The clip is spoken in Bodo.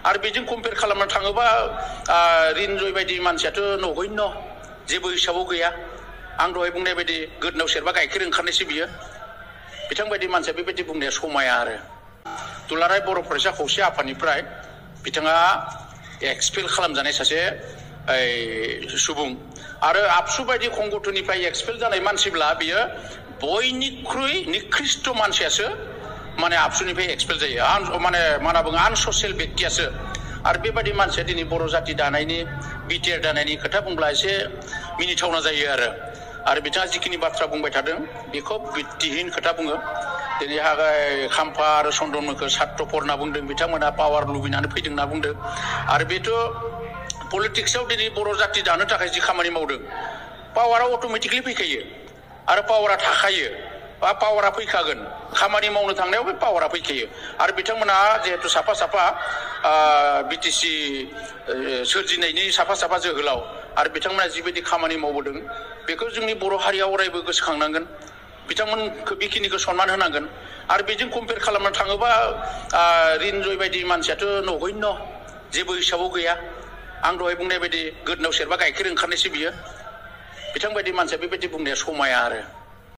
आरो बेजों कम्पेयार खालामनो थाङोबा रिन्जय बायदि मानसियाथ' नगण्य जेबो हिसाबाव गैया आं दहाय बुंनाय बायदि गोदनाव सेरबा गाइखेर ओंखारनायसो बियो बिथांबायदि मानसिया बेबायदि बुंनाया समाया आरो दुलाराय बर' फरायसा खौसे आफादनिफ्राय बिथाङा एक्सपेल खालामजानाय सासे सुबुं आरो आबसु बायदि संगठननिफ्राय एक्सपेल जानाय मानसिब्ला बियो बयनिख्रुइ निकृष्ट मानसियासो माने आबसुनिफ्राय एक्सपेल जायो माने मा होनना बुङो आनससियेल बेक्तियासो आरो बेबायदि मानसिया दिनै बर' जाति दानायनि बिटिआर दानायनि खोथा बुंब्ला एसे मिनिथावना जायो आरो बिथाङा जिखिनि बाथ्रा बुंबाय थादों बेखौ भित्तिहीन खोथा बुङो दिनै खाम्फा आरो चन्दनमोनखौ सात्रफोर होनना बुंदों बिथांमोना पावार लुबैनानै फैदों होनना बुंदों आरो बेथ' पलिटिक्सआव दिनै बर' जाति दानो थाखाय जि खामानि मावदों पावारा अट'मेटिकलि फैखायो आरो पावारा थाखायो बा पावारा फैखागोन खामानि मावनो थांनायाव बे पावारा फैखायो आरो बिथांमोना जिहेतु साफा साफा बिटिसि सोरजिनायनि साफा साफा जोहोलाव आरो बिथांमोना जिबायदि खामानि मावबोदों बेखौ जोंनि बर' हारिया अरायबो गोसोखांनांगोन बिथांमोनखौ बेखिनिखौ सनमान होनांगोन आरो बेजों कम्पेयार खालामनो थाङोबा रिन्जय बायदि मानसियाथ' नगण्य जेबो हिसाबाव गैया आं दहाय बुंनाय बायदि गोदनाव सेरबा गाइखेर ओंखारनायसो बियो बिथांबायदि मानसिया बेबायदि बुंनाया समाया आरो